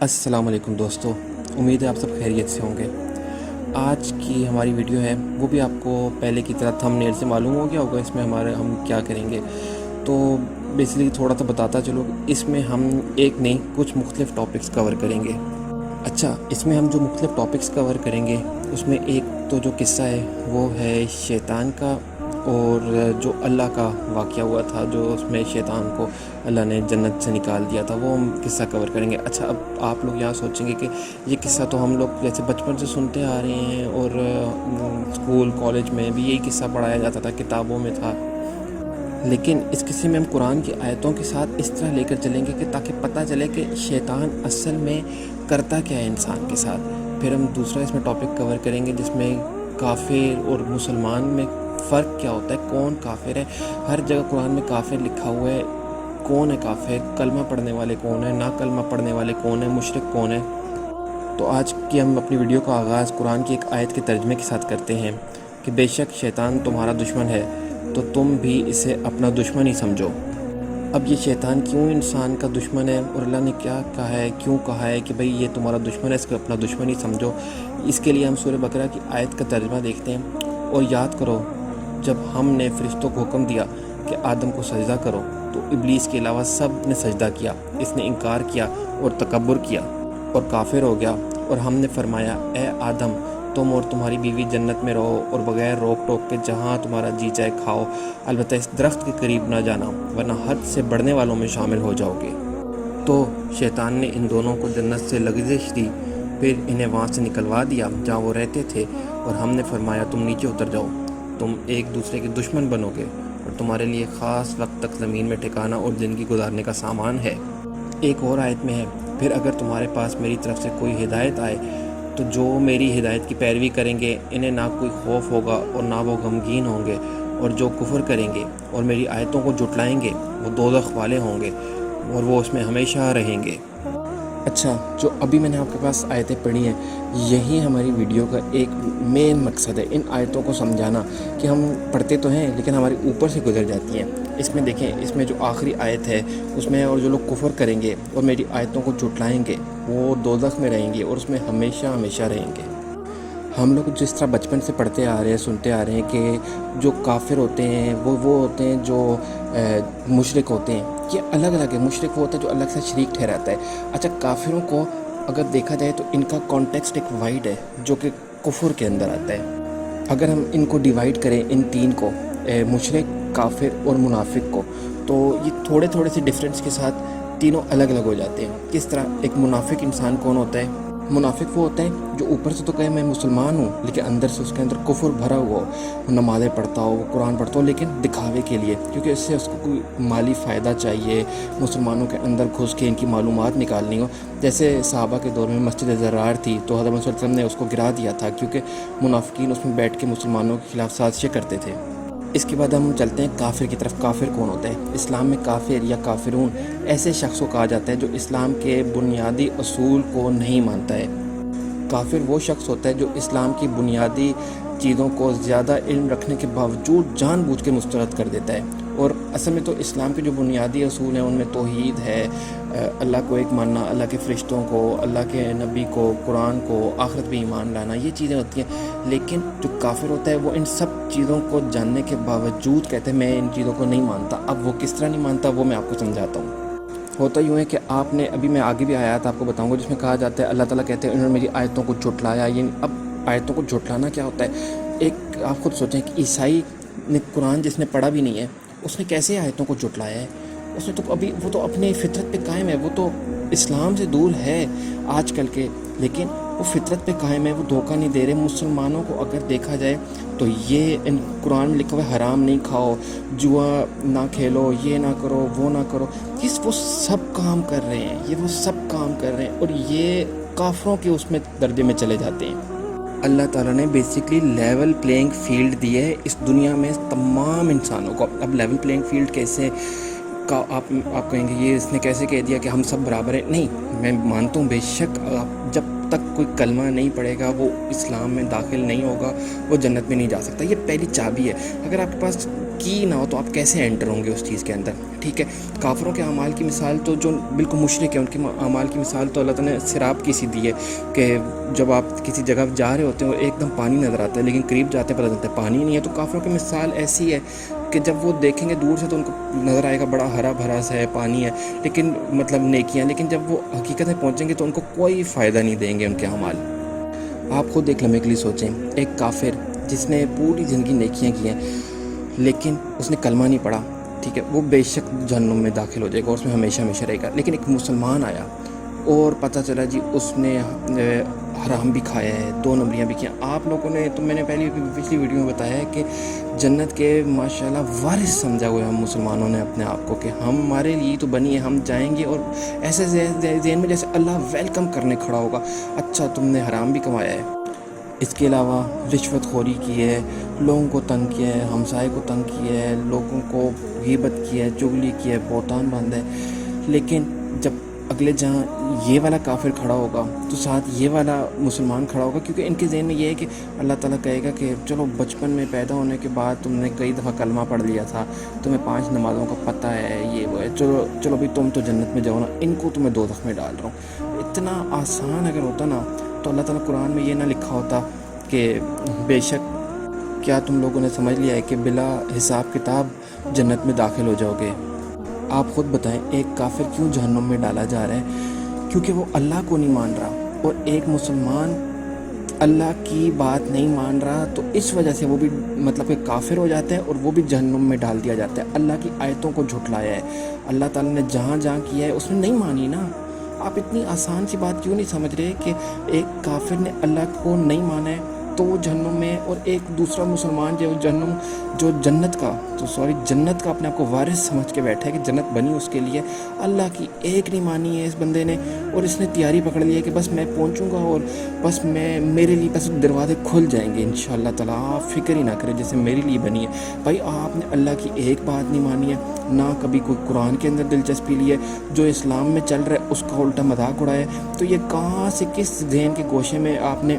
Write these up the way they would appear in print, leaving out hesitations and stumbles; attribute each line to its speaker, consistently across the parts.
Speaker 1: السلام علیکم دوستو، امید ہے آپ سب خیریت سے ہوں گے۔ آج کی ہماری ویڈیو ہے وہ بھی آپ کو پہلے کی طرح تھم نیل سے معلوم ہو گیا ہوگا اس میں ہم کیا کریں گے۔ تو بیسیکلی تھوڑا سا بتاتا چلو، اس میں ہم ایک نہیں کچھ مختلف ٹاپکس کور کریں گے۔ اچھا، اس میں ہم جو مختلف ٹاپکس کور کریں گے اس میں ایک تو جو قصہ ہے وہ ہے شیطان کا، اور جو اللہ کا واقعہ ہوا تھا جو اس میں شیطان کو اللہ نے جنت سے نکال دیا تھا، وہ ہم قصہ کور کریں گے۔ اچھا، اب آپ لوگ یہاں سوچیں گے کہ یہ قصہ تو ہم لوگ جیسے بچپن سے سنتے آ رہے ہیں، اور اسکول کالج میں بھی یہی قصہ پڑھایا جاتا تھا، کتابوں میں تھا، لیکن اس قصے میں ہم قرآن کی آیتوں کے ساتھ اس طرح لے کر چلیں گے کہ تاکہ پتہ چلے کہ شیطان اصل میں کرتا کیا ہے انسان کے ساتھ۔ پھر ہم دوسرا اس میں ٹاپک کور کریں گے جس میں کافر اور مسلمان میں فرق کیا ہوتا ہے، کون کافر ہے۔ ہر جگہ قرآن میں کافر لکھا ہوا ہے، کون ہے کافر، کلمہ پڑھنے والے کون ہیں، نا کلمہ پڑھنے والے کون ہیں، مشرک کون ہے۔ تو آج کی ہم اپنی ویڈیو کا آغاز قرآن کی ایک آیت کے ترجمے کے ساتھ کرتے ہیں کہ بے شک شیطان تمہارا دشمن ہے تو تم بھی اسے اپنا دشمن ہی سمجھو۔ اب یہ شیطان کیوں انسان کا دشمن ہے، اور اللہ نے کیا کہا ہے، کیوں کہا ہے کہ بھئی یہ تمہارا دشمن ہے، اس کو اپنا دشمن ہی سمجھو، اس کے لیے ہم سورہ بقرہ کی آیت کا ترجمہ دیکھتے ہیں۔ اور یاد کرو، جب ہم نے فرشتوں کو حکم دیا کہ آدم کو سجدہ کرو تو ابلیس کے علاوہ سب نے سجدہ کیا، اس نے انکار کیا اور تکبر کیا اور کافر ہو گیا۔ اور ہم نے فرمایا، اے آدم، تم اور تمہاری بیوی جنت میں رہو اور بغیر روک ٹوک کے جہاں تمہارا جی چاہے کھاؤ، البتہ اس درخت کے قریب نہ جانا ورنہ حد سے بڑھنے والوں میں شامل ہو جاؤ گے۔ تو شیطان نے ان دونوں کو جنت سے لغزش دی، پھر انہیں وہاں سے نکلوا دیا جہاں وہ رہتے تھے، اور ہم نے فرمایا تم نیچے اتر جاؤ، تم ایک دوسرے کے دشمن بنو گے اور تمہارے لیے خاص وقت تک زمین میں ٹھکانا اور زندگی گزارنے کا سامان ہے۔ ایک اور آیت میں ہے، پھر اگر تمہارے پاس میری طرف سے کوئی ہدایت آئے تو جو میری ہدایت کی پیروی کریں گے انہیں نہ کوئی خوف ہوگا اور نہ وہ غمگین ہوں گے، اور جو کفر کریں گے اور میری آیتوں کو جھٹلائیں گے وہ دوزخ والے ہوں گے اور وہ اس میں ہمیشہ رہیں گے۔ اچھا، جو ابھی میں نے آپ کے پاس آیتیں پڑھی ہیں، یہی ہماری ویڈیو کا ایک مین مقصد ہے، ان آیتوں کو سمجھانا کہ ہم پڑھتے تو ہیں لیکن ہمارے اوپر سے گزر جاتی ہیں۔ اس میں دیکھیں، اس میں جو آخری آیت ہے اس میں، اور جو لوگ کفر کریں گے اور میری آیتوں کو جھٹلائیں گے وہ دوزخ میں رہیں گے اور اس میں ہمیشہ ہمیشہ رہیں گے۔ ہم لوگ جس طرح بچپن سے پڑھتے آ رہے ہیں، سنتے آ رہے ہیں کہ جو کافر ہوتے ہیں وہ ہوتے ہیں جو مشرک ہوتے ہیں، یہ الگ الگ ہے۔ مشرک وہ ہوتا ہے جو اللہ کے ساتھ شریک ٹھہراتا ہے۔ اچھا، کافروں کو اگر دیکھا جائے تو ان کا کانٹیکسٹ ایک وائڈ ہے جو کہ کفر کے اندر آتا ہے۔ اگر ہم ان کو ڈیوائیڈ کریں، ان تین کو، مشرک، کافر اور منافق کو، تو یہ تھوڑے تھوڑے سے ڈفرینس کے ساتھ تینوں الگ الگ ہو جاتے ہیں۔ کس طرح؟ ایک منافق انسان کون ہوتا ہے؟ منافق وہ ہوتا ہے جو اوپر سے تو کہے میں مسلمان ہوں لیکن اندر سے اس کے اندر کفر بھرا ہوا ہو، نمازیں پڑھتا ہو، قرآن پڑھتا ہو، لیکن دکھاوے کے لیے، کیونکہ اس سے اس کو کوئی مالی فائدہ چاہیے، مسلمانوں کے اندر گھس کے ان کی معلومات نکالنی ہو۔ جیسے صحابہ کے دور میں مسجد زرار تھی تو حضرت صلی اللہ علیہ وسلم نے اس کو گرا دیا تھا، کیونکہ منافقین اس میں بیٹھ کے مسلمانوں کے خلاف سازشیں کرتے تھے۔ اس کے بعد ہم چلتے ہیں کافر کی طرف۔ کافر کون ہوتا ہے؟ اسلام میں کافر یا کافرون ایسے شخص کو کہا جاتا ہے جو اسلام کے بنیادی اصول کو نہیں مانتا ہے۔ کافر وہ شخص ہوتا ہے جو اسلام کی بنیادی چیزوں کو زیادہ علم رکھنے کے باوجود جان بوجھ کے مسترد کر دیتا ہے۔ اور اصل میں تو اسلام کے جو بنیادی اصول ہیں ان میں توحید ہے، اللہ کو ایک ماننا، اللہ کے فرشتوں کو، اللہ کے نبی کو، قرآن کو، آخرت پہ ایمان لانا، یہ چیزیں ہوتی ہیں۔ لیکن جو کافر ہوتا ہے وہ ان سب چیزوں کو جاننے کے باوجود کہتے ہیں میں ان چیزوں کو نہیں مانتا۔ اب وہ کس طرح نہیں مانتا وہ میں آپ کو سمجھاتا ہوں۔ ہوتا یوں ہے کہ آپ نے ابھی، میں آگے بھی آیات آپ کو بتاؤں گا جس میں کہا جاتا ہے، اللہ تعالیٰ کہتے ہیں انہوں نے میری آیتوں کو جھٹلایا۔ یہ اب آیتوں کو جھٹلانا کیا ہوتا ہے؟ ایک آپ خود سوچیں کہ عیسائی نے قرآن جس نے پڑھا بھی نہیں ہے اس نے کیسے آیتوں کو جھٹلایا ہے؟ اس نے تو ابھی، وہ تو اپنے فطرت پہ قائم ہے، وہ تو اسلام سے دور ہے آج کل کے، لیکن وہ فطرت پہ قائم ہے، وہ دھوکہ نہیں دے رہے۔ مسلمانوں کو اگر دیکھا جائے تو یہ ان قرآن میں لکھا ہوا ہے حرام نہیں کھاؤ، جوا نہ کھیلو، یہ نہ کرو، وہ نہ کرو، یہ وہ سب کام کر رہے ہیں، یہ وہ سب کام کر رہے ہیں، اور یہ کافروں کے اس میں درجے میں چلے جاتے ہیں۔ اللہ تعالیٰ نے بیسیکلی لیول پلینگ فیلڈ دی ہے اس دنیا میں تمام انسانوں کو۔ اب لیول پلینگ فیلڈ کیسے کا آپ کہیں گے یہ اس نے کیسے کہہ دیا کہ ہم سب برابر ہیں؟ نہیں، میں مانتا ہوں بے شک جب تک کوئی کلمہ نہیں پڑھے گا وہ اسلام میں داخل نہیں ہوگا، وہ جنت میں نہیں جا سکتا۔ یہ پہلی چابی ہے۔ اگر آپ کے پاس کی نہ ہو تو آپ کیسے انٹر ہوں گے اس چیز کے اندر؟ ٹھیک ہے، کافروں کے اعمال کی مثال تو جو بالکل مشرک ہے ان کے اعمال کی مثال تو اللہ تعالیٰ نے سراب کی سی دی ہے کہ جب آپ کسی جگہ جا رہے ہوتے ہیں اور ایک دم پانی نظر آتا ہے لیکن قریب جاتے ہیں پتہ چلتا ہے پانی نہیں ہے. تو کافروں کی مثال ایسی ہے کہ جب وہ دیکھیں گے دور سے تو ان کو نظر آئے گا بڑا ہرا بھرا سا ہے، پانی ہے، لیکن مطلب نیکیاں، لیکن جب وہ حقیقت میں پہنچیں گے تو ان کو کوئی فائدہ نہیں دیں گے ان کے اعمال. آپ خود ایک لمحے کے لیے سوچیں، ایک کافر جس نے پوری زندگی نیکیاں کی ہیں لیکن اس نے کلمہ نہیں پڑھا، ٹھیک ہے، وہ بے شک جہنم میں داخل ہو جائے گا اور اس میں ہمیشہ ہمیشہ رہے گا. لیکن ایک مسلمان آیا اور پتہ چلا جی اس نے حرام بھی کھایا ہے، 2 نمبریاں بھی کیا. آپ لوگوں نے تو میں نے پچھلی ویڈیو میں بتایا ہے کہ جنت کے ماشاءاللہ وارث سمجھا ہوئے ہم مسلمانوں نے اپنے آپ کو کہ ہمارے لیے تو بنی ہے، ہم جائیں گے. اور ایسے ذہن میں جیسے اللہ ویلکم کرنے کھڑا ہوگا، اچھا تم نے حرام بھی کمایا ہے. اس کے علاوہ رشوت خوری کی ہے، لوگوں کو تنگ کیا ہے، ہمسائے کو تنگ کیا ہے، لوگوں کو غیبت کی ہے، چغلی کی ہے، بہتان باندھا ہے. لیکن جب اگلے جہاں یہ والا کافر کھڑا ہوگا تو ساتھ یہ والا مسلمان کھڑا ہوگا، کیونکہ ان کے ذہن میں یہ ہے کہ اللہ تعالیٰ کہے گا کہ چلو بچپن میں پیدا ہونے کے بعد تم نے کئی دفعہ کلمہ پڑھ لیا تھا، تمہیں 5 نمازوں کا پتہ ہے، یہ وہ ہے، چلو بھی تم تو جنت میں جاؤ نا، ان کو تو میں دوزخ میں ڈال رہا ہوں. اتنا آسان اگر ہوتا نا تو اللہ تعالیٰ قرآن میں یہ نہ لکھا ہوتا کہ بے شک کیا تم لوگوں نے سمجھ لیا ہے کہ بلا حساب کتاب جنت میں داخل ہو جاؤ گے. آپ خود بتائیں ایک کافر کیوں جہنم میں ڈالا جا رہا ہے؟ کیونکہ وہ اللہ کو نہیں مان رہا، اور ایک مسلمان اللہ کی بات نہیں مان رہا تو اس وجہ سے وہ بھی مطلب کہ کافر ہو جاتا ہے اور وہ بھی جہنم میں ڈال دیا جاتا ہے. اللہ کی آیتوں کو جھٹلایا ہے، اللہ تعالیٰ نے جہاں جہاں کیا ہے اس نے نہیں مانی نا. آپ اتنی آسان سی بات کیوں نہیں سمجھ رہے کہ ایک کافر نے اللہ کو نہیں مانا ہے تو وہ جہنم میں، اور ایک دوسرا مسلمان جو جنت کا اپنے آپ کو وارث سمجھ کے بیٹھا ہے کہ جنت بنی اس کے لیے، اللہ کی ایک نہیں مانی ہے اس بندے نے، اور اس نے تیاری پکڑ لی ہے کہ بس میں پہنچوں گا اور بس میرے لیے بس دروازے کھل جائیں گے انشاءاللہ تعالیٰ، آپ فکر ہی نہ کریں جیسے میرے لیے بنی ہے. بھائی آپ نے اللہ کی ایک بات نہیں مانی ہے، نہ کبھی کوئی قرآن کے اندر دلچسپی لی ہے، جو اسلام میں چل رہا ہے اس کا الٹا مذاق اڑایا ہے. تو یہ کہاں سے کس ذہن کے گوشے میں آپ نے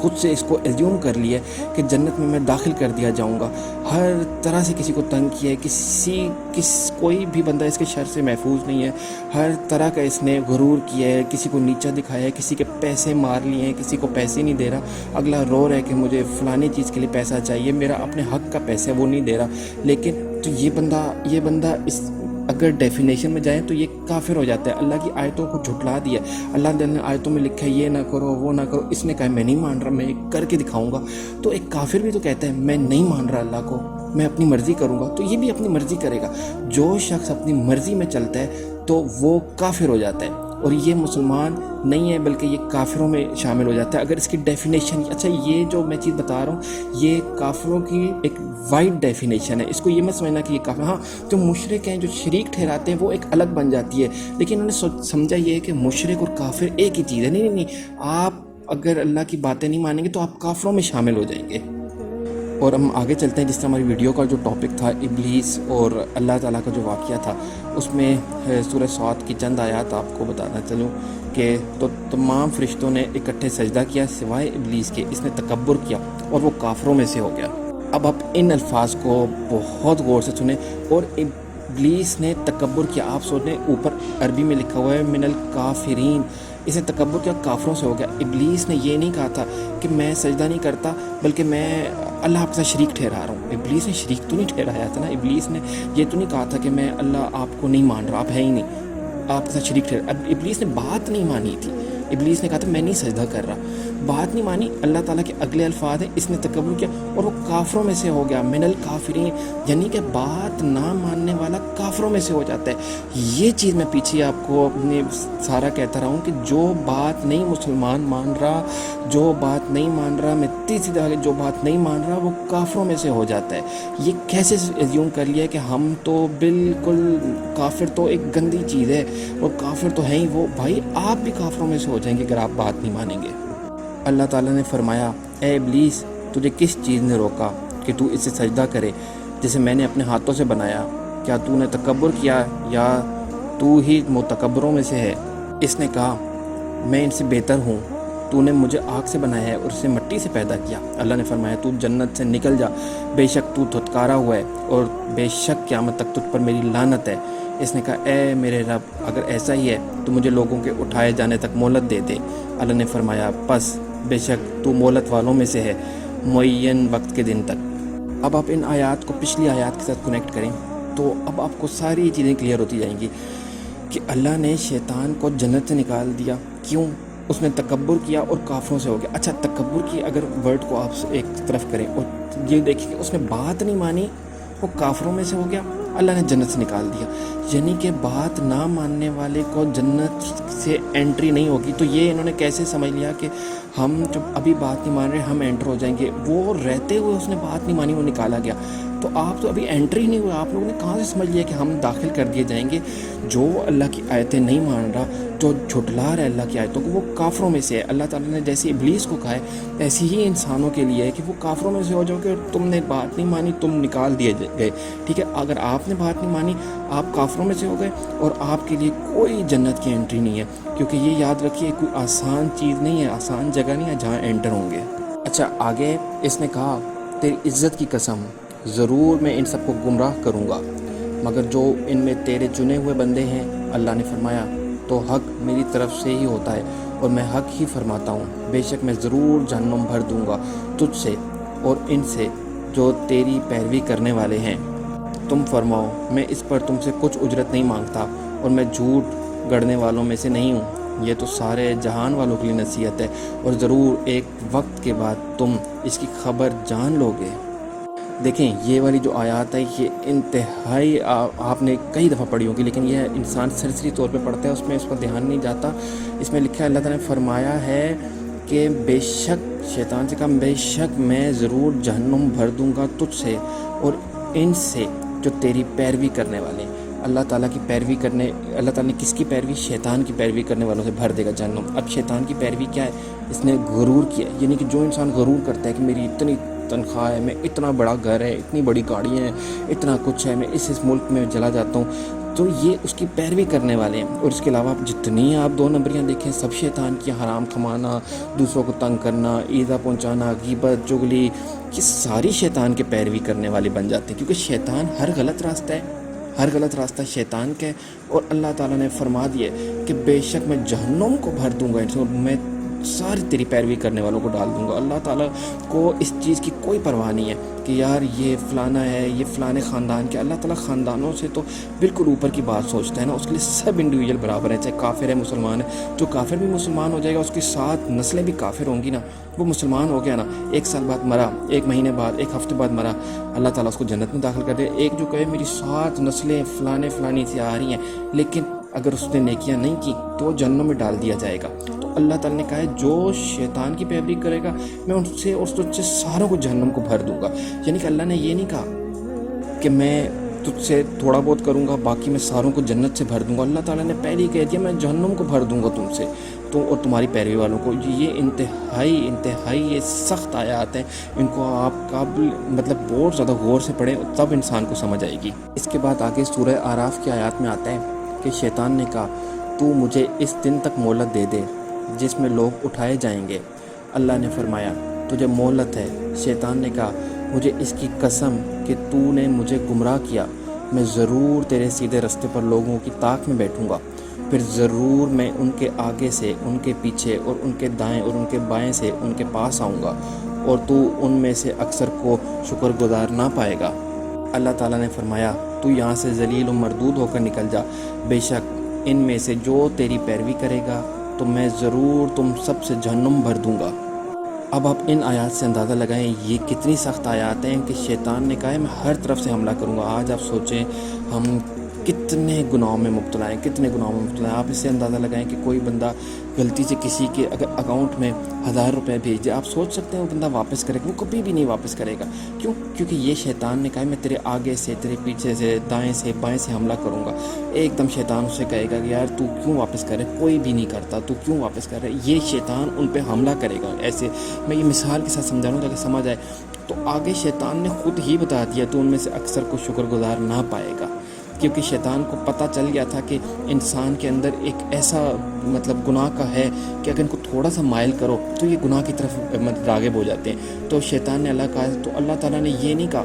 Speaker 1: خود سے اس کو ایزیوم کر لیا ہے کہ جنت میں داخل کر دیا جاؤں گا؟ ہر طرح سے کسی کو تنگ کیا ہے، کوئی بھی بندہ اس کے شر سے محفوظ نہیں ہے. ہر طرح کا اس نے غرور کیا ہے، کسی کو نیچا دکھایا ہے، کسی کے پیسے مار لیے ہیں، کسی کو پیسے نہیں دے رہا، اگلا رو رہا ہے کہ مجھے فلانی چیز کے لیے پیسہ چاہیے، میرا اپنے حق کا پیسہ وہ نہیں دے رہا. لیکن تو یہ بندہ اس اگر ڈیفینیشن میں جائیں تو یہ کافر ہو جاتا ہے. اللہ کی آیتوں کو جھٹلا دیا. اللہ نے آیتوں میں لکھا ہے یہ نہ کرو وہ نہ کرو، اس نے کہا میں نہیں مان رہا، میں کر کے دکھاؤں گا. تو ایک کافر بھی تو کہتا ہے میں نہیں مان رہا اللہ کو، میں اپنی مرضی کروں گا. تو یہ بھی اپنی مرضی کرے گا. جو شخص اپنی مرضی میں چلتا ہے تو وہ کافر ہو جاتا ہے، اور یہ مسلمان نہیں ہے بلکہ یہ کافروں میں شامل ہو جاتا ہے. اگر اس کی ڈیفینیشن، اچھا یہ جو میں چیز بتا رہا ہوں یہ کافروں کی ایک وائڈ ڈیفینیشن ہے، اس کو یہ مت سمجھنا کہ یہ کافر، ہاں جو مشرک ہیں جو شریک ٹھہراتے ہیں وہ ایک الگ بن جاتی ہے. لیکن انہوں نے سمجھا یہ ہے کہ مشرک اور کافر ایک ہی چیز ہے. نہیں، آپ اگر اللہ کی باتیں نہیں مانیں گے تو آپ کافروں میں شامل ہو جائیں گے. اور ہم آگے چلتے ہیں. جس طرح ہماری ویڈیو کا جو ٹاپک تھا ابلیس اور اللہ تعالیٰ کا جو واقعہ تھا، اس میں سورہ صاد کی چند آیات آپ کو بتانا چلوں کہ تو تمام فرشتوں نے اکٹھے سجدہ کیا سوائے ابلیس کے، اس نے تکبر کیا اور وہ کافروں میں سے ہو گیا. اب آپ ان الفاظ کو بہت غور سے سنیں. اور ابلیس نے تکبر کیا، آپ سوچیں اوپر عربی میں لکھا ہوا ہے من الکافرین، اس نے تکبر کیا، کافروں سے ہو گیا. ابلیس نے یہ نہیں کہا تھا کہ میں سجدہ نہیں کرتا بلکہ میں اللہ آپ کے ساتھ شریک ٹھہرا رہا ہوں. ابلیس نے شریک تو نہیں ٹھہرایا تھا نا. ابلیس نے یہ تو نہیں کہا تھا کہ میں اللہ آپ کو نہیں مان رہا، آپ ہے ہی نہیں، آپ کے ساتھ شریک ٹھہرا. اب ابلیس نے بات نہیں مانی تھی. ابلیس نے کہا تھا میں نہیں سجدہ کر رہا، بات نہیں مانی. اللہ تعالیٰ کے اگلے الفاظ ہیں اس نے تکبر کیا اور وہ کافروں میں سے ہو گیا. من الکافرین، یعنی کہ بات نہ ماننے والا کافروں میں سے ہو جاتا ہے. یہ چیز میں پیچھے آپ کو اپنے سارا کہتا رہا ہوں کہ جو بات نہیں مسلمان مان رہا، جو بات نہیں مان رہا، میں تیسری دفعہ جو بات نہیں مان رہا وہ کافروں میں سے ہو جاتا ہے. یہ کیسے ایزیوم کر لیا کہ ہم تو بالکل کافر تو ایک گندی چیز ہے اور کافر تو ہیں ہی وہ. بھائی آپ بھی کافروں میں سے ہو جائیں گے اگر آپ بات نہیں مانیں گے. اللہ تعالیٰ نے فرمایا اے ابلیس تجھے کس چیز نے روکا کہ تو اسے سجدہ کرے جسے میں نے اپنے ہاتھوں سے بنایا؟ کیا تو نے تکبر کیا یا تو ہی متکبروں میں سے ہے؟ اس نے کہا میں ان سے بہتر ہوں تو نے مجھے آگ سے بنایا ہے اور اسے مٹی سے پیدا کیا۔ اللہ نے فرمایا تو جنت سے نکل جا، بے شک تو دھتکارا ہوا ہے اور بے شک قیامت تک تجھ پر میری لعنت ہے۔ اس نے کہا اے میرے رب، اگر ایسا ہی ہے تو مجھے لوگوں کے اٹھائے جانے تک مہلت دے دے۔ اللہ نے فرمایا بس بے شک تو مہلت والوں میں سے ہے معین وقت کے دن تک۔ اب آپ ان آیات کو پچھلی آیات کے ساتھ کنیکٹ کریں تو اب آپ کو ساری چیزیں کلیئر ہوتی جائیں گی کہ اللہ نے شیطان کو جنت سے نکال دیا، کیوں؟ اس نے تکبر کیا اور کافروں سے ہو گیا۔ اچھا، تکبر کی اگر ورڈ کو آپ ایک طرف کریں اور یہ دیکھیں کہ اس نے بات نہیں مانی، وہ کافروں میں سے ہو گیا، اللہ نے جنت سے نکال دیا، یعنی کہ بات نہ ماننے والے کو جنت سے انٹری نہیں ہوگی۔ تو یہ انہوں نے کیسے سمجھ لیا کہ ہم جب ابھی بات نہیں مان رہے ہم انٹر ہو جائیں گے؟ وہ رہتے ہوئے اس نے بات نہیں مانی، وہ نکالا گیا۔ تو آپ تو ابھی انٹری نہیں ہوئے، آپ لوگوں نے کہاں سے سمجھ لیا کہ ہم داخل کر دیے جائیں گے؟ جو اللہ کی آیتیں نہیں مان رہا، جو جھٹلا رہا ہے اللہ کی آیتوں کو، وہ کافروں میں سے ہے۔ اللہ تعالیٰ نے جیسے ابلیس کو کہا ہے ایسی ہی انسانوں کے لیے ہے کہ وہ کافروں میں سے ہو جاؤ کہ تم نے بات نہیں مانی، تم نکال دیے گئے، ٹھیک ہے؟ اگر آپ نے بات نہیں مانی آپ کافروں میں سے ہو گئے اور آپ کے لیے کوئی جنت کی انٹری نہیں ہے، کیونکہ یہ یاد رکھیے کوئی آسان چیز نہیں ہے، آسان جگہ نہیں ہے جہاں انٹر ہوں گے۔ اچھا آگے اس نے کہا تیری عزت کی قسم ضرور میں ان سب کو گمراہ کروں گا، مگر جو ان میں تیرے چنے ہوئے بندے ہیں، اللہ نے فرمایا تو حق میری طرف سے ہی ہوتا ہے اور میں حق ہی فرماتا ہوں، بے شک میں ضرور جہنم بھر دوں گا تجھ سے اور ان سے جو تیری پیروی کرنے والے ہیں۔ تم فرماؤ میں اس پر تم سے کچھ اجرت نہیں مانگتا اور میں جھوٹ گڑنے والوں میں سے نہیں ہوں۔ یہ تو سارے جہان والوں کے لیے نصیحت ہے اور ضرور ایک وقت کے بعد تم اس کی خبر جان لو گے۔ دیکھیں یہ والی جو آیات ہے یہ انتہائی آپ نے کئی دفعہ پڑھی ہوگی، لیکن یہ انسان سرسری طور پہ پڑھتا ہے، اس میں اس پر دھیان نہیں جاتا۔ اس میں لکھا ہے اللہ تعالیٰ نے فرمایا ہے کہ بے شک شیطان سے کہا بے شک میں ضرور جہنم بھر دوں گا تجھ سے اور ان سے جو تیری پیروی کرنے والے ہیں۔ اللہ تعالیٰ کی پیروی کرنے، اللہ تعالیٰ نے کس کی پیروی؟ شیطان کی پیروی کرنے والوں سے بھر دے گا جہنم۔ اب شیطان کی پیروی کیا ہے؟ اس نے غرور کیا، یعنی کہ جو انسان غرور کرتا ہے کہ میری اتنی تنخواہ ہے، میں اتنا بڑا گھر ہے، اتنی بڑی گاڑیاں ہیں، اتنا کچھ ہے، میں اس ملک میں چلا جاتا ہوں، تو یہ اس کی پیروی کرنے والے ہیں۔ اور اس کے علاوہ جتنی آپ دو نمبریاں دیکھیں سب شیطان کی، حرام کمانا، دوسروں کو تنگ کرنا، ایذا پہنچانا، غیبت، چغلی، یہ ساری شیطان کے پیروی کرنے والے بن جاتے ہیں، کیونکہ شیطان ہر غلط راستہ ہے، ہر غلط راستہ شیطان کا ہے۔ اور اللہ تعالیٰ نے فرما دیا کہ بے شک میں جہنم کو بھر دوں گا ان سے اور میں ساری تیری پیروی کرنے والوں کو ڈال دوں گا۔ اللہ تعالیٰ کو اس چیز کی کوئی پرواہ نہیں ہے کہ یار یہ فلانا ہے، یہ فلانے خاندان کے۔ اللہ تعالیٰ خاندانوں سے تو بالکل اوپر کی بات سوچتا ہے نا، اس کے لیے سب انڈیویجول برابر ہیں، چاہے کافر ہے مسلمان ہے، جو کافر بھی مسلمان ہو جائے گا اس کی 7 نسلیں بھی کافر ہوں گی نا، وہ مسلمان ہو گیا نا، 1 سال بعد مرا، 1 مہینے بعد، 1 ہفتے بعد مرا، اللہ تعالیٰ اس کو جنت میں داخل کر دے۔ ایک جو کہے میری 7 نسلیں فلانے فلانی سے آ رہی ہیں لیکن اگر اس نے نیکیاں نہیں کی تو وہ جہنم میں ڈال دیا جائے گا۔ تو اللہ تعالیٰ نے کہا ہے جو شیطان کی پیروی کرے گا میں ان سے اور تجھ سے ساروں کو جہنم کو بھر دوں گا۔ یعنی کہ اللہ نے یہ نہیں کہا کہ میں تجھ سے تھوڑا بہت کروں گا باقی میں ساروں کو جنت سے بھر دوں گا۔ اللہ تعالیٰ نے پہلے ہی کہہ دیا میں جہنم کو بھر دوں گا تم سے تو اور تمہاری پیروی والوں کو۔ یہ انتہائی یہ سخت آیات ہیں، ان کو آپ قابل مطلب بہت زیادہ غور سے پڑھیں تب انسان کو سمجھ آئے گی۔ اس کے بعد آگے سورہ اعراف کی آیات میں آتا ہے کہ شیطان نے کہا تو مجھے اس دن تک مہلت دے دے جس میں لوگ اٹھائے جائیں گے۔ اللہ نے فرمایا تجھے مہلت ہے۔ شیطان نے کہا مجھے اس کی قسم کہ تو نے مجھے گمراہ کیا، میں ضرور تیرے سیدھے رستے پر لوگوں کی طاق میں بیٹھوں گا، پھر ضرور میں ان کے آگے سے، ان کے پیچھے اور ان کے دائیں اور ان کے بائیں سے ان کے پاس آؤں گا اور تو ان میں سے اکثر کو شکر گزار نہ پائے گا۔ اللہ تعالیٰ نے فرمایا تو یہاں سے ذلیل و مردود ہو کر نکل جا، بے شک ان میں سے جو تیری پیروی کرے گا تو میں ضرور تم سب سے جہنم بھر دوں گا۔ اب آپ ان آیات سے اندازہ لگائیں یہ کتنی سخت آیات ہیں کہ شیطان نے کہا ہے میں ہر طرف سے حملہ کروں گا۔ آج آپ سوچیں ہم کتنے گناہوں میں مبتلا ہیں، کتنے گناہوں میں مبتلا ہیں۔ آپ اس سے اندازہ لگائیں کہ کوئی بندہ غلطی سے کسی کے اگر اکاؤنٹ میں 1000 روپے بھیج دے، آپ سوچ سکتے ہیں وہ بندہ واپس کرے گا؟ وہ کبھی بھی نہیں واپس کرے گا۔ کیوں؟ کیونکہ یہ شیطان نے کہا ہے میں تیرے آگے سے، تیرے پیچھے سے، دائیں سے، بائیں سے حملہ کروں گا۔ ایک دم شیطان اسے کہے گا کہ یار تو کیوں واپس کر رہا ہے، کوئی بھی نہیں کرتا، تو کیوں واپس کر رہا ہے؟ یہ شیطان ان پہ حملہ کرے گا۔ ایسے میں یہ مثال کے ساتھ سمجھا رہا ہوں تاکہ سمجھ آئے۔ تو آگے شیطان نے خود ہی بتا دیا تو ان میں سے اکثر کو شکر گزار نہ پائے گا، کہ کیونکہ شیطان کو پتہ چل گیا تھا کہ انسان کے اندر ایک ایسا مطلب گناہ کا ہے کہ اگر ان کو تھوڑا سا مائل کرو تو یہ گناہ کی طرف راغب ہو جاتے ہیں. تو شیطان نے اللہ کہا تو اللہ تعالیٰ نے یہ نہیں کہا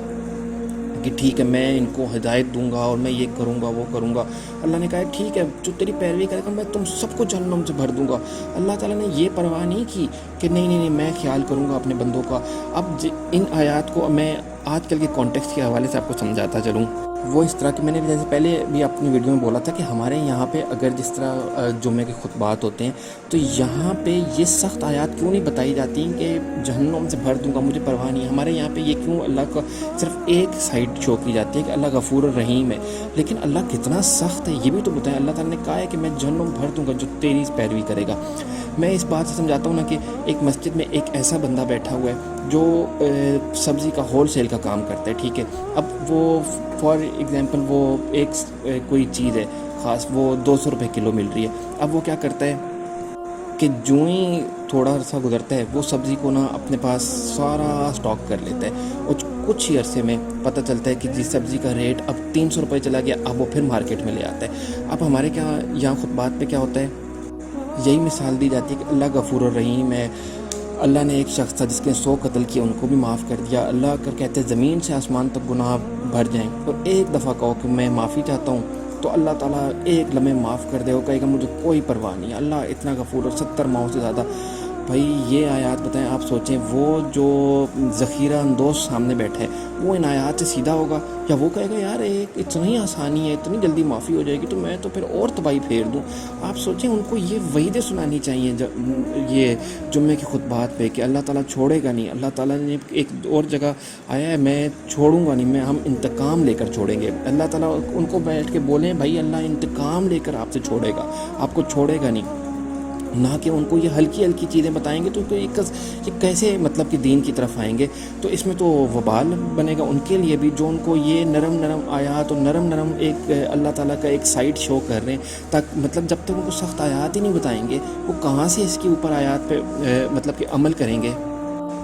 Speaker 1: کہ ٹھیک ہے میں ان کو ہدایت دوں گا اور میں یہ کروں گا وہ کروں گا. اللہ نے کہا ٹھیک ہے جو تیری پیروی کرے گا میں تم سب کو جہنم سے بھر دوں گا. اللہ تعالیٰ نے یہ پرواہ نہیں کی کہ نہیں میں خیال کروں گا اپنے بندوں کا. اب ان آیات کو میں آج کل کے کانٹیکسٹ کے حوالے سے آپ کو سمجھاتا چلوں. وہ اس طرح کہ میں نے جیسے پہلے بھی اپنی ویڈیو میں بولا تھا کہ ہمارے یہاں پہ اگر جس طرح جمعے کے خطبات ہوتے ہیں تو یہاں پہ یہ سخت آیات کیوں نہیں بتائی جاتی کہ جہنم سے بھر دوں گا مجھے پرواہ نہیں. ہمارے یہاں پہ یہ کیوں اللہ کا صرف ایک سائڈ شو کی جاتی ہے کہ اللہ غفور الرحیم ہے, لیکن اللہ کتنا سخت ہے یہ بھی تو بتائیں. اللہ تعالیٰ نے کہا ہے کہ میں جہنم بھر دوں گا جو تیری پیروی کرے گا. میں اس بات سے سمجھاتا ہوں نا کہ ایک مسجد میں ایک ایسا بندہ بیٹھا ہوا ہے جو سبزی کا ہول سیل کا کام کرتا ہے, ٹھیک ہے. اب وہ فار ایگزامپل وہ ایک کوئی چیز ہے خاص وہ 200 روپے کلو مل رہی ہے. اب وہ کیا کرتا ہے کہ جو ہی تھوڑا عرصہ گزرتا ہے وہ سبزی کو نا اپنے پاس سارا سٹاک کر لیتا ہے اور کچھ ہی عرصے میں پتہ چلتا ہے کہ جس سبزی کا ریٹ اب 300 روپے چلا گیا اب وہ پھر مارکیٹ میں لے آتا ہے. اب ہمارے کیا یہاں خطبات پہ کیا ہوتا ہے, یہی مثال دی جاتی ہے کہ اللہ غفور الرحیم ہے. اللہ نے ایک شخص تھا جس کے 100 قتل کیا ان کو بھی معاف کر دیا. اللہ کر کہتے ہیں زمین سے آسمان تک گناہ بھر جائیں اور ایک دفعہ کہو کہ میں معافی چاہتا ہوں تو اللہ تعالیٰ ایک لمحے معاف کر دے. وہ کہے گا مجھے کوئی پرواہ نہیں, اللہ اتنا غفور اور 70 ماہوں سے زیادہ. بھائی یہ آیات بتائیں, آپ سوچیں وہ جو ذخیرہ اندوز سامنے بیٹھا ہے وہ ان آیات سے سیدھا ہوگا یا وہ کہے گا یار ایک اتنی آسانی ہے اتنی جلدی معافی ہو جائے گی تو میں تو پھر اور تباہی پھیر دوں. آپ سوچیں ان کو یہ وعیدیں سنانی چاہیے یہ جمعے کے خطبات پہ کہ اللہ تعالیٰ چھوڑے گا نہیں. اللہ تعالیٰ نے ایک اور جگہ آیا ہے میں چھوڑوں گا نہیں, ہم انتقام لے کر چھوڑیں گے. اللہ تعالیٰ ان کو بیٹھ کے بولیں بھائی اللہ انتقام لے کر آپ سے چھوڑے گا, آپ کو چھوڑے گا نہیں. نہ کہ ان کو یہ ہلکی ہلکی چیزیں بتائیں گے تو یہ کیسے مطلب کہ دین کی طرف آئیں گے. تو اس میں تو وبال بنے گا ان کے لیے بھی جو ان کو یہ نرم آیات اور نرم ایک اللہ تعالیٰ کا ایک سائٹ شو کر رہے ہیں تاکہ مطلب جب تک ان کو سخت آیات ہی نہیں بتائیں گے وہ کہاں سے اس کے اوپر آیات پہ مطلب کہ عمل کریں گے.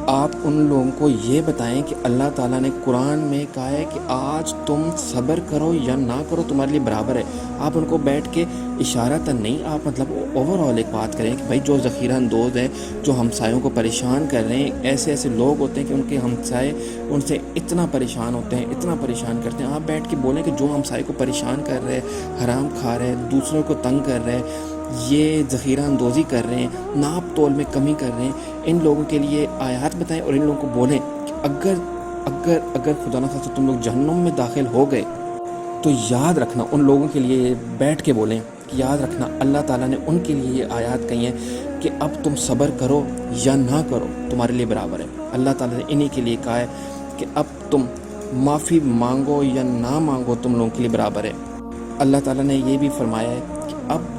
Speaker 1: آپ ان لوگوں کو یہ بتائیں کہ اللہ تعالیٰ نے قرآن میں کہا ہے کہ آج تم صبر کرو یا نہ کرو تمہارے لیے برابر ہے. آپ ان کو بیٹھ کے اشارتاً نہیں, آپ مطلب اوور آل ایک بات کریں کہ بھائی جو ذخیرہ اندوز ہے جو ہمسایوں کو پریشان کر رہے ہیں, ایسے لوگ ہوتے ہیں کہ ان کے ہمسائے ان سے اتنا پریشان ہوتے ہیں اتنا پریشان کرتے ہیں. آپ بیٹھ کے بولیں کہ جو ہمسائے کو پریشان کر رہے ہیں, حرام کھا رہے ہیں, دوسروں کو تنگ کر رہے ہیں, یہ ذخیرہ اندوزی کر رہے ہیں, ناپ تول میں کمی کر رہے ہیں, ان لوگوں کے لیے آیات بتائیں اور ان لوگوں کو بولیں کہ اگر خدا نہ خواستہ تم لوگ جہنم میں داخل ہو گئے تو یاد رکھنا. ان لوگوں کے لیے بیٹھ کے بولیں کہ یاد رکھنا اللہ تعالیٰ نے ان کے لیے یہ آیات کہی ہیں کہ اب تم صبر کرو یا نہ کرو تمہارے لیے برابر ہے. اللہ تعالیٰ نے انہی کے لیے کہا ہے کہ اب تم معافی مانگو یا نہ مانگو تم لوگوں کے لیے برابر ہے. اللہ تعالیٰ نے یہ بھی فرمایا ہے کہ اب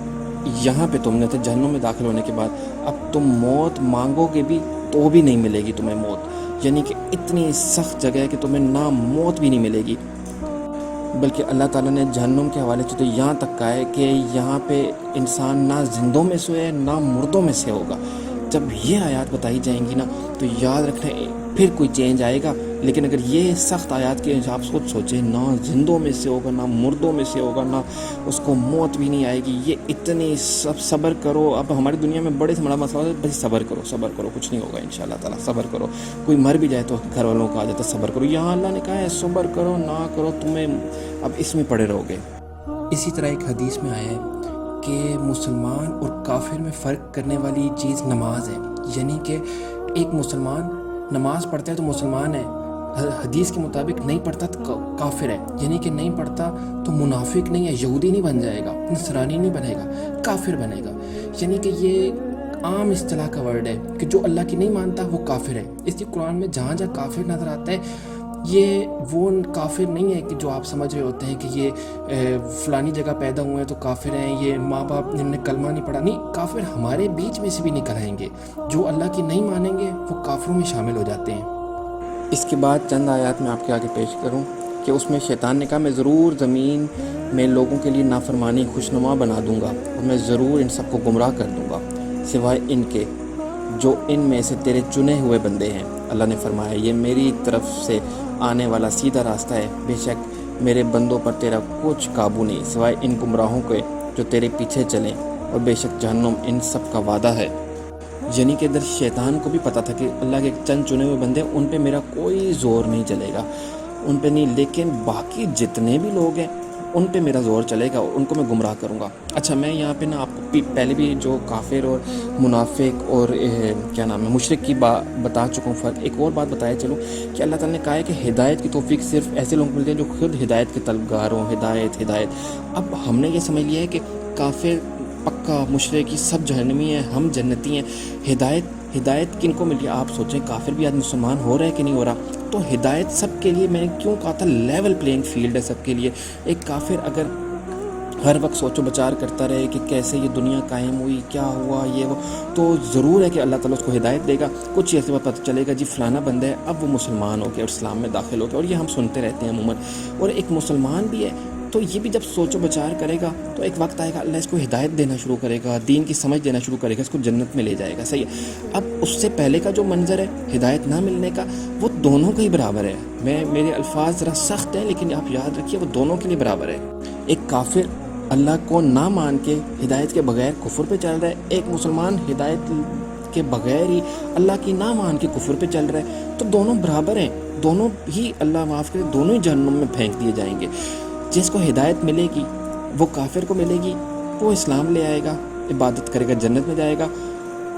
Speaker 1: یہاں پہ تم نے تو جہنم میں داخل ہونے کے بعد اب تم موت مانگو گے بھی تو بھی نہیں ملے گی تمہیں موت. یعنی کہ اتنی سخت جگہ ہے کہ تمہیں نہ موت بھی نہیں ملے گی. بلکہ اللہ تعالیٰ نے جہنم کے حوالے سے تو یہاں تک کہا ہے کہ یہاں پہ انسان نہ زندوں میں سے ہے نہ مردوں میں سے ہوگا. جب یہ آیات بتائی جائیں گی نا تو یاد رکھنا پھر کوئی چینج آئے گا. لیکن اگر یہ سخت آیات کے حساب سے خود سوچیں نہ زندوں میں سے ہوگا نہ مردوں میں سے ہوگا نہ اس کو موت بھی نہیں آئے گی. یہ اتنی صبر کرو. اب ہماری دنیا میں بڑے سے بڑا مسئلہ ہے بھائی صبر کرو کچھ نہیں ہوگا انشاءاللہ تعالیٰ. صبر کرو, کوئی مر بھی جائے تو گھر والوں کو آ جاتا صبر کرو. یہاں اللہ نے کہا ہے صبر کرو نہ کرو تمہیں اب اس میں پڑے رہو گے. اسی طرح ایک حدیث میں آیا ہے کہ مسلمان اور کافر میں فرق کرنے والی چیز نماز ہے. یعنی کہ ایک مسلمان نماز پڑھتا ہے تو مسلمان ہے, حدیث کے مطابق نہیں پڑھتا تو کافر ہے. یعنی کہ نہیں پڑھتا تو منافق نہیں ہے, یہودی نہیں بن جائے گا, نصرانی نہیں بنے گا, کافر بنے گا. یعنی کہ یہ عام اصطلاح کا ورڈ ہے کہ جو اللہ کی نہیں مانتا وہ کافر ہے. اس لیے قرآن میں جہاں جہاں کافر نظر آتا ہے یہ وہ کافر نہیں ہے کہ جو آپ سمجھ رہے ہوتے ہیں کہ یہ فلانی جگہ پیدا ہوئے ہیں تو کافر ہیں, یہ ماں باپ جن نے کلمہ نہیں پڑھا. نہیں, کافر ہمارے بیچ میں سے بھی نکل آئیں گے. جو اللہ کی نہیں مانیں گے وہ کافروں میں شامل ہو جاتے ہیں. اس کے بعد چند آیات میں آپ کے آگے پیش کروں کہ اس میں شیطان نے کہا میں ضرور زمین میں لوگوں کے لیے نافرمانی خوشنما بنا دوں گا اور میں ضرور ان سب کو گمراہ کر دوں گا سوائے ان کے جو ان میں سے تیرے چنے ہوئے بندے ہیں. اللہ نے فرمایا یہ میری طرف سے آنے والا سیدھا راستہ ہے, بے شک میرے بندوں پر تیرا کچھ قابو نہیں سوائے ان گمراہوں کے جو تیرے پیچھے چلیں، اور بے شک جہنم ان سب کا وعدہ ہے۔ یعنی کہ ادھر شیطان کو بھی پتہ تھا کہ اللہ کے چند چنے ہوئے بندے ہیں، ان پہ میرا کوئی زور نہیں چلے گا، ان پہ نہیں، لیکن باقی جتنے بھی لوگ ہیں ان پہ میرا زور چلے گا اور ان کو میں گمراہ کروں گا۔ اچھا، میں یہاں پہ نا آپ کو پہلے بھی جو کافر اور منافق اور کیا نام ہے مشرک کی بتا چکا ہوں فرق۔ ایک اور بات بتایا چلوں کہ اللہ تعالیٰ نے کہا ہے کہ ہدایت کی توفیق صرف ایسے لوگوں کو ملتی ہے جو خود ہدایت کے طلبگار ہوں۔ ہدایت اب ہم نے یہ سمجھ لیا ہے کہ کافر پکا، مشرک کی سب جہنمی ہیں، ہم جنتی ہیں۔ ہدایت کن کو ملی؟ آپ سوچیں کافر بھی آج مسلمان ہو رہا ہے کہ نہیں ہو رہا؟ تو ہدایت سب کے لیے، میں نے کیوں کہا تھا لیول پلینگ فیلڈ ہے سب کے لیے۔ ایک کافر اگر ہر وقت سوچ و بچار کرتا رہے کہ کیسے یہ دنیا قائم ہوئی، کیا ہوا، یہ وہ، تو ضرور ہے کہ اللہ تعالیٰ اس کو ہدایت دے گا۔ کچھ ایسے وقت پتہ چلے گا جی فلانا بندہ ہے، اب وہ مسلمان ہو گیا اور اسلام میں داخل ہو گیا، اور یہ ہم سنتے رہتے ہیں عموماً۔ اور ایک مسلمان بھی ہے تو یہ بھی جب سوچ و بچار کرے گا تو ایک وقت آئے گا اللہ اس کو ہدایت دینا شروع کرے گا، دین کی سمجھ دینا شروع کرے گا، اس کو جنت میں لے جائے گا۔ صحیح ہے۔ اب اس سے پہلے کا جو منظر ہے ہدایت نہ ملنے کا، وہ دونوں کا ہی برابر ہے۔ میرے الفاظ ذرا سخت ہیں لیکن آپ یاد رکھیے وہ دونوں کے لیے برابر ہے۔ ایک کافر اللہ کو نہ مان کے ہدایت کے بغیر کفر پہ چل رہا ہے، ایک مسلمان ہدایت کے بغیر ہی اللہ کی نہ مان کے کفر پہ چل رہا ہے، تو دونوں برابر ہیں، دونوں ہی اللہ معاف کرے دونوں ہی جہنم میں پھینک دیے جائیں گے۔ جس کو ہدایت ملے گی وہ کافر کو ملے گی، وہ اسلام لے آئے گا، عبادت کرے گا، جنت میں جائے گا۔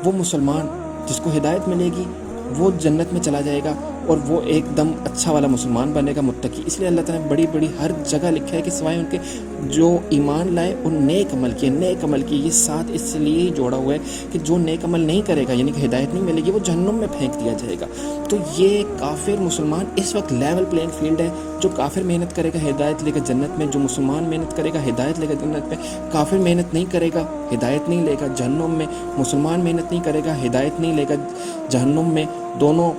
Speaker 1: وہ مسلمان جس کو ہدایت ملے گی وہ جنت میں چلا جائے گا اور وہ ایک دم اچھا والا مسلمان بنے گا، متقی۔ اس لیے اللہ تعالیٰ نے بڑی ہر جگہ لکھا ہے کہ سوائے ان کے جو ایمان لائے اور نیک عمل کیے، یہ ساتھ اس لیے ہی جوڑا ہوا ہے کہ جو نیک عمل نہیں کرے گا یعنی کہ ہدایت نہیں ملے گی وہ جہنم میں پھینک دیا جائے گا۔ تو یہ کافر مسلمان اس وقت لیول پلینگ فیلڈ ہے۔ جو کافر محنت کرے گا ہدایت لے گا جنت میں، جو مسلمان محنت کرے گا ہدایت لے گا جنت میں۔ کافر محنت نہیں کرے گا ہدایت نہیں لے گا جہنم میں، مسلمان محنت نہیں کرے گا ہدایت نہیں لے گا جہنم میں۔ دونوں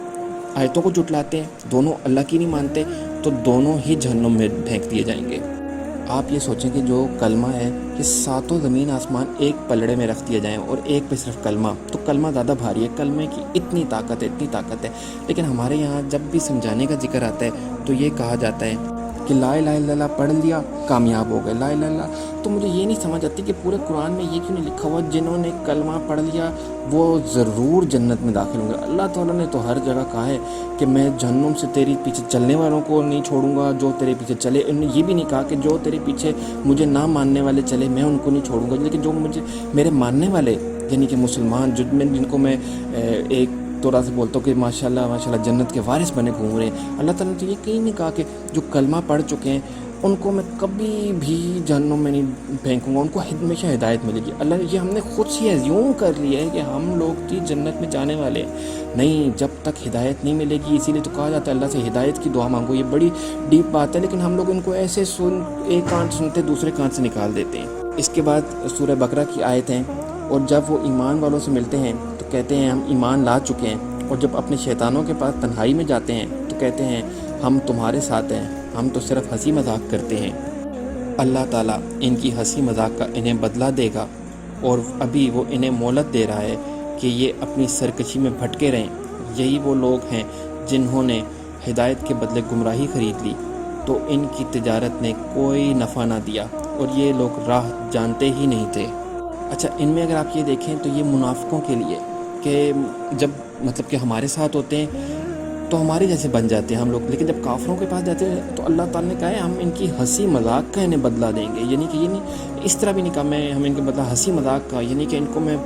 Speaker 1: آیتوں کو جھٹلاتے ہیں، دونوں اللہ کی نہیں مانتے، تو دونوں ہی جہنم میں پھینک دیے جائیں گے۔ آپ یہ سوچیں کہ جو کلمہ ہے کہ ساتوں زمین آسمان ایک پلڑے میں رکھ دیے جائیں اور ایک پہ صرف کلمہ، تو کلمہ زیادہ بھاری ہے، کلمے کی اتنی طاقت ہے۔ لیکن ہمارے یہاں جب بھی سمجھانے کا ذکر آتا ہے تو یہ کہا جاتا ہے کہ لا الہ الا اللہ پڑھ لیا کامیاب ہو گئے، لا الہ الا اللہ۔ تو مجھے یہ نہیں سمجھ آتی کہ پورے قرآن میں یہ کیوں نہیں لکھا ہوا جنہوں نے کلمہ پڑھ لیا وہ ضرور جنت میں داخل ہوں گے۔ اللہ تعالیٰ نے تو ہر جگہ کہا ہے کہ میں جہنم سے تیری پیچھے چلنے والوں کو نہیں چھوڑوں گا، جو تیرے پیچھے چلے۔ انہوں نے یہ بھی نہیں کہا کہ جو تیرے پیچھے مجھے نہ ماننے والے چلے میں ان کو نہیں چھوڑوں گا، لیکن جو میرے ماننے والے یعنی کہ مسلمان جن کو میں ایک طرح سے بولتا ہوں کہ ماشاءاللہ جنت کے وارث بنے گھوم رہے ہیں، اللہ تعالیٰ نے تو یہ کہیں نہیں کہا کہ جو کلمہ پڑھ چکے ہیں ان کو میں کبھی بھی جہنم میں نہیں پھینکوں گا، ان کو ہمیشہ ہدایت ملے گی۔ اللہ یہ ہم نے خود سے ایزیوم کر لیا ہے کہ ہم لوگ بھی جنت میں جانے والے ہیں، نہیں، جب تک ہدایت نہیں ملے گی۔ اسی لیے تو کہا جاتا ہے اللہ سے ہدایت کی دعا مانگو، یہ بڑی ڈیپ بات ہے، لیکن ہم لوگ ان کو ایسے ایک کان سنتے دوسرے کان سے نکال دیتے ہیں۔ اس کے بعد سورہ بقرہ کی آیت ہیں، اور جب وہ ایمان والوں سے ملتے ہیں تو کہتے ہیں ہم ایمان لا چکے ہیں، اور جب اپنے شیطانوں کے پاس تنہائی میں جاتے ہیں تو کہتے ہیں ہم تمہارے ساتھ ہیں، ہم تو صرف ہنسی مذاق کرتے ہیں۔ اللہ تعالیٰ ان کی ہنسی مذاق کا انہیں بدلہ دے گا، اور ابھی وہ انہیں مہلت دے رہا ہے کہ یہ اپنی سرکشی میں بھٹکے رہیں۔ یہی وہ لوگ ہیں جنہوں نے ہدایت کے بدلے گمراہی خرید لی، تو ان کی تجارت نے کوئی نفع نہ دیا، اور یہ لوگ راہ جانتے ہی نہیں تھے۔ اچھا، ان میں اگر آپ یہ دیکھیں تو یہ منافقوں کے لیے کہ جب مطلب کہ ہمارے ساتھ ہوتے ہیں تو ہمارے جیسے بن جاتے ہیں ہم لوگ، لیکن جب کافروں کے پاس جاتے ہیں تو اللہ تعالیٰ نے کہا ہے ہم ان کی ہنسی مذاق کا انہیں بدلہ دیں گے، یعنی کہ یہ نہیں اس طرح بھی نہیں کہا ہم ان کے بدلہ ہنسی مذاق کا، یعنی کہ ان کو میں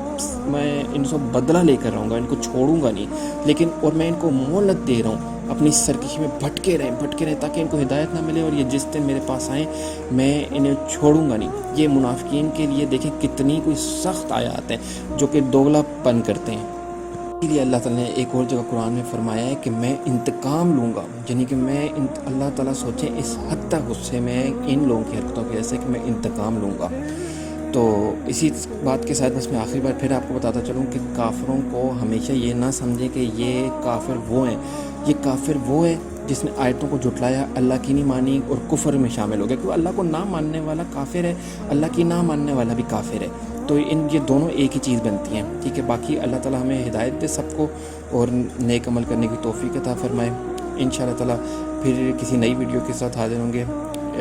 Speaker 1: ان سے بدلہ لے کر رہوں گا، ان کو چھوڑوں گا نہیں، لیکن اور میں ان کو مہلت دے رہا ہوں، اپنی سرکشی میں بھٹکے رہیں تاکہ ان کو ہدایت نہ ملے، اور یہ جس دن میرے پاس آئیں میں انہیں چھوڑوں گا نہیں۔ یہ منافقین کے لیے دیکھیں کتنی کوئی سخت آیات ہیں جو کہ دوگلا پن کرتے ہیں۔ اسی لیے اللہ تعالیٰ نے ایک اور جگہ قرآن میں فرمایا ہے کہ میں انتقام لوں گا، یعنی کہ اللہ تعالیٰ سوچیں اس حد تک غصے میں ان لوگوں کی حرکتوں کی وجہ سے کہ میں انتقام لوں گا۔ تو اسی بات کے ساتھ بس میں آخری بار پھر آپ کو بتاتا چلوں کہ کافروں کو ہمیشہ یہ نہ سمجھیں کہ یہ کافر وہ ہیں، یہ کافر وہ ہے جس نے آیتوں کو جھٹلایا، اللہ کی نہیں مانی اور کفر میں شامل ہو گیا، کیونکہ اللہ کو نہ ماننے والا کافر ہے، اللہ کی نہ ماننے والا بھی کافر ہے، تو یہ دونوں ایک ہی چیز بنتی ہیں، ٹھیک ہے۔ باقی اللہ تعالیٰ ہمیں ہدایت دے سب کو اور نیک عمل کرنے کی توفیق عطا فرمائے۔ انشاءاللہ تعالیٰ پھر کسی نئی ویڈیو کے ساتھ حاضر ہوں گے۔